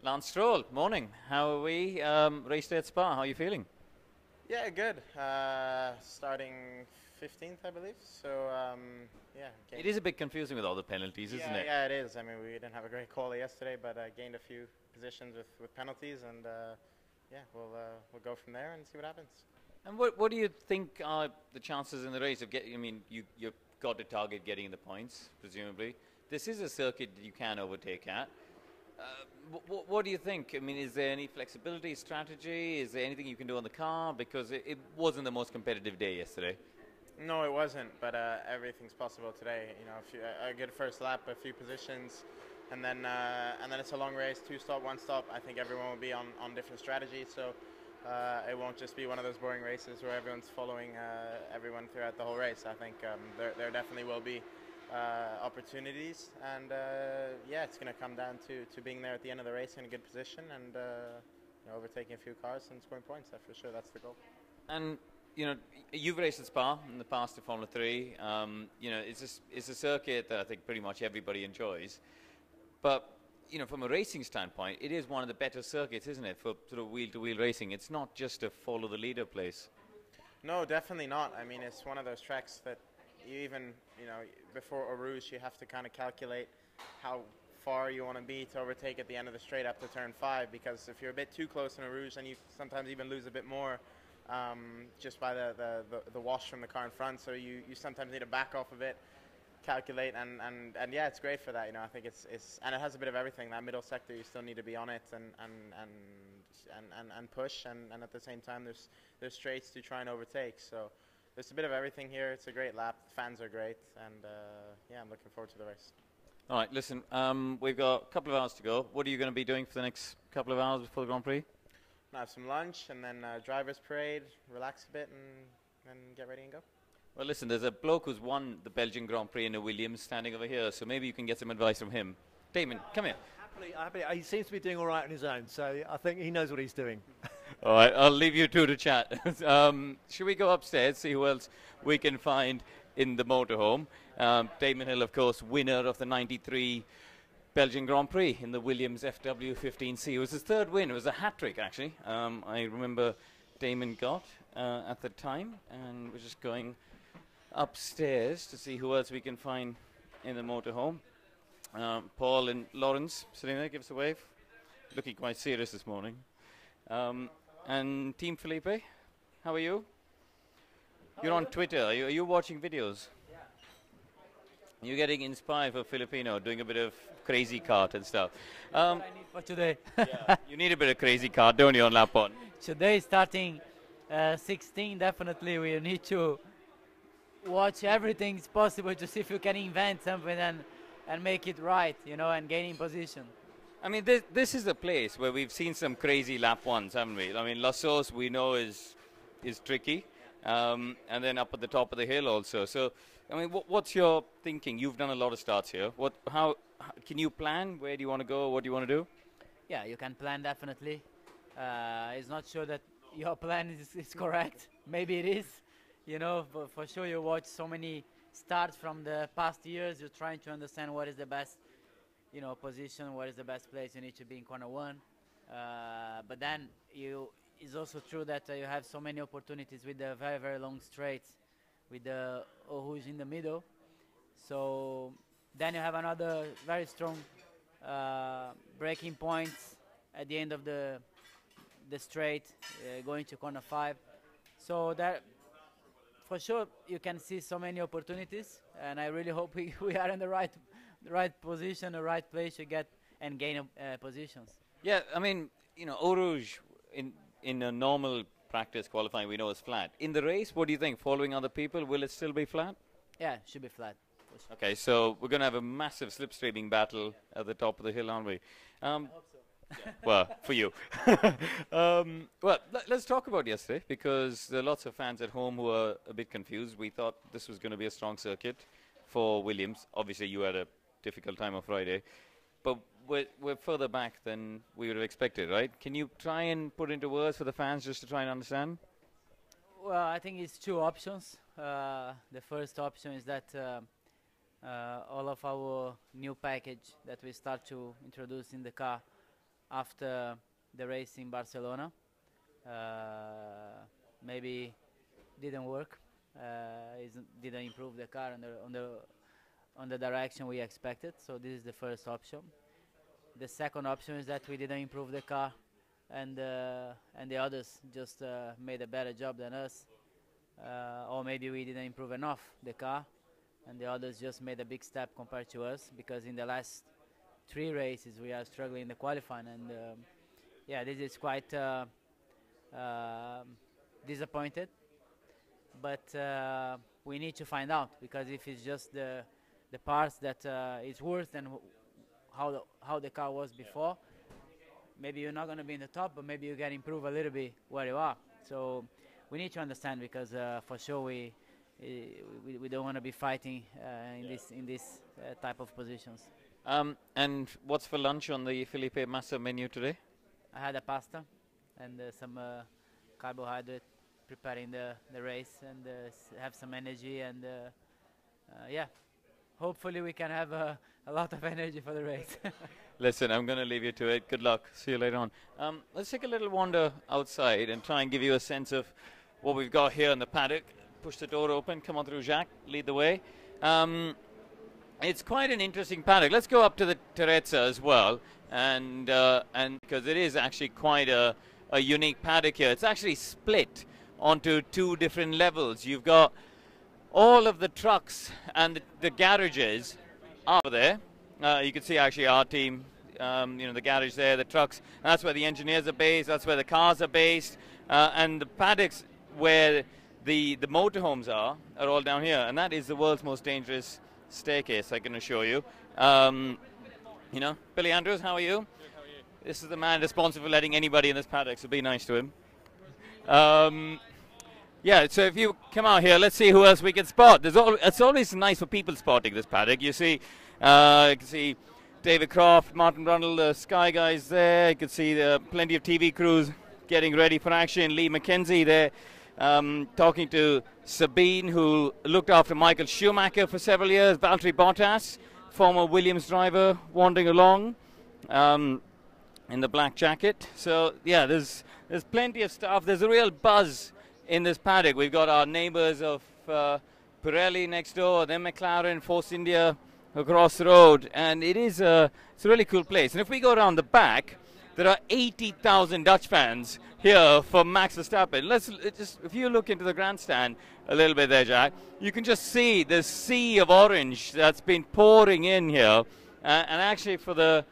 Lance Stroll, morning. How are we? Race day at Spa, how are you feeling? Yeah, good. Starting 15th, I believe. So, yeah. It is a bit confusing with all the penalties, isn't it? Yeah, it is. I mean, we didn't have a great quali yesterday, but gained a few positions with penalties, and yeah, we'll go from there and see what happens. And what do you think are the chances in the race of getting? I mean, you've got to target getting the points, presumably. This is a circuit that you can overtake at. What do you think? I mean, is there any flexibility, strategy? Is there anything you can do on the car? Because it wasn't the most competitive day yesterday. No, it wasn't, but everything's possible today. You know, a good first lap, a few positions, and then it's a long race, 2 stop, 1 stop. I think everyone will be on different strategies, so it won't just be one of those boring races where everyone's following everyone throughout the whole race. I think there definitely will be opportunities, and yeah, it's going to come down to being there at the end of the race in a good position and you know, overtaking a few cars and scoring points. That's for sure. That's the goal. And you know, you've raced at Spa in the past to Formula 3. You know, it's a circuit that I think pretty much everybody enjoys. But you know, from a racing standpoint, it is one of the better circuits, isn't it, for sort of wheel-to-wheel racing? It's not just a follow-the-leader place. No, definitely not. I mean, it's one of those tracks that you even, you know, before Eau Rouge, you have to kind of calculate how far you want to be to overtake at the end of the straight up to turn 5, because if you're a bit too close in Eau Rouge, then you sometimes even lose a bit more just by the wash from the car in front. So you sometimes need to back off a bit, calculate, and yeah, it's great for that. You know, I think it's and it has a bit of everything. That middle sector, you still need to be on it and push, and at the same time there's straights to try and overtake. So there's a bit of everything here. It's a great lap. The fans are great, and yeah, I'm looking forward to the race. All right, listen, we've got a couple of hours to go. What are you going to be doing for the next couple of hours before the Grand Prix? I'll have some lunch, and then driver's parade, relax a bit, and get ready and go. Well, listen, there's a bloke who's won the Belgian Grand Prix in a Williams standing over here, so maybe you can get some advice from him. Damon, come here. Happily, he seems to be doing all right on his own, so I think he knows what he's doing. All right, I'll leave you two to chat. Should we go upstairs, see who else we can find in the motorhome? Damon Hill, of course, winner of the 93 Belgian Grand Prix in the Williams FW15C. It was his third win. It was a hat-trick, actually. I remember Damon got at the time, and we're just going upstairs to see who else we can find in the motorhome. Paul and Lawrence sitting there, give us a wave. Looking quite serious this morning. And Team Felipe, how are you? You're on Twitter. Are you watching videos? Yeah. You're getting inspired for Filipino, doing a bit of crazy kart and stuff. What I need for today. Yeah, you need a bit of crazy kart, don't you, on lap 1? Today, starting 16, definitely we need to watch everything possible to see if you can invent something and make it right, you know, and gain in position. I mean, this is a place where we've seen some crazy lap 1s, haven't we? I mean, La Sauce we know is tricky, and then up at the top of the hill also. So, I mean, what's your thinking? You've done a lot of starts here. How can you plan? Where do you want to go? What do you want to do? Yeah, you can plan definitely. It's not sure that your plan is correct. Maybe it is, you know, but for sure you watch so many starts from the past years. You're trying to understand what is the best, you know, position, what is the best place you need to be in corner 1. But then it's also true that you have so many opportunities with the very, very long straights, with the Eau Rouge in the middle. So then you have another very strong braking points at the end of the straight, going to corner 5. So that, for sure, you can see so many opportunities, and I really hope we are in the right position, the right place to get and gain positions. Yeah, I mean, you know, Eau Rouge in a normal practice qualifying we know is flat. In the race, what do you think? Following other people, will it still be flat? Yeah, it should be flat. Okay, so we're going to have a massive slipstreaming battle at the top of the hill, aren't we? I hope so. Yeah, well, for you. Well, let's talk about yesterday, because there are lots of fans at home who are a bit confused. We thought this was going to be a strong circuit for Williams. Obviously, you had a difficult time on Friday. But we're further back than we would have expected, right? Can you try and put into words for the fans just to try and understand? Well, I think it's 2 options. The first option is that all of our new package that we start to introduce in the car after the race in Barcelona. Maybe didn't work. Didn't improve the car on the direction we expected. So this is the first option. The second option is that we didn't improve the car, and the others just made a better job than us, or maybe we didn't improve enough the car, and the others just made a big step compared to us, because in the last 3 races we are struggling in the qualifying, and yeah, this is quite disappointed, but we need to find out, because if it's just the parts that is worse than how the car was before, maybe you're not going to be in the top, but maybe you can improve a little bit where you are. So we need to understand, because for sure we don't want to be fighting in this type of positions. And what's for lunch on the Felipe Massa menu today? I had a pasta and some carbohydrate, preparing the race, and have some energy, and yeah, hopefully we can have a lot of energy for the race. Listen, I'm going to leave you to it. Good luck. See you later on. Let's take a little wander outside and try and give you a sense of what we've got here in the paddock. Push the door open. Come on through, Jacques. Lead the way. It's quite an interesting paddock. Let's go up to the Terezza as well, and because it is actually quite a unique paddock here. It's actually split onto 2 different levels. You've got all of the trucks and the garages over there. You can see actually our team, you know, the garage there, the trucks. And that's where the engineers are based. That's where the cars are based. And the paddocks where the motorhomes are all down here. And that is the world's most dangerous staircase, I can assure you. You know, Billy Andrews, how are you? Good, how are you? This is the man responsible for letting anybody in this paddock, so be nice to him. Yeah, so if you come out here, let's see who else we can spot. It's always nice for people spotting this paddock. You see, you can see David Croft, Martin Brundle, the Sky guys there. You can see plenty of TV crews getting ready for action. Lee McKenzie there, talking to Sabine, who looked after Michael Schumacher for several years. Valtteri Bottas, former Williams driver, wandering along in the black jacket. So yeah, there's plenty of stuff. There's a real buzz in this paddock. We've got our neighbours of Pirelli next door, then McLaren, Force India across the road, and it's a really cool place. And if we go around the back, there are 80,000 Dutch fans here for Max Verstappen. If you look into the grandstand a little bit there, Jack, you can just see the sea of orange that's been pouring in here. And actually, for the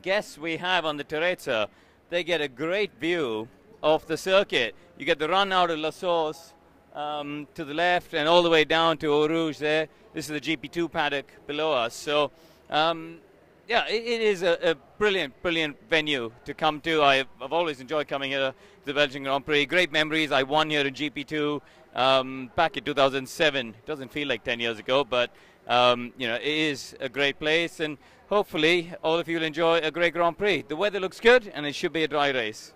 guests we have on the Terezza, they get a great view of the circuit. You get the run out of La Source to the left and all the way down to Eau Rouge there. This is the GP2 paddock below us. So, yeah, it is a brilliant venue to come to. I've always enjoyed coming here to the Belgian Grand Prix. Great memories. I won here in GP2 back in 2007. It doesn't feel like 10 years ago, but you know, it is a great place, and hopefully all of you will enjoy a great Grand Prix. The weather looks good, and it should be a dry race.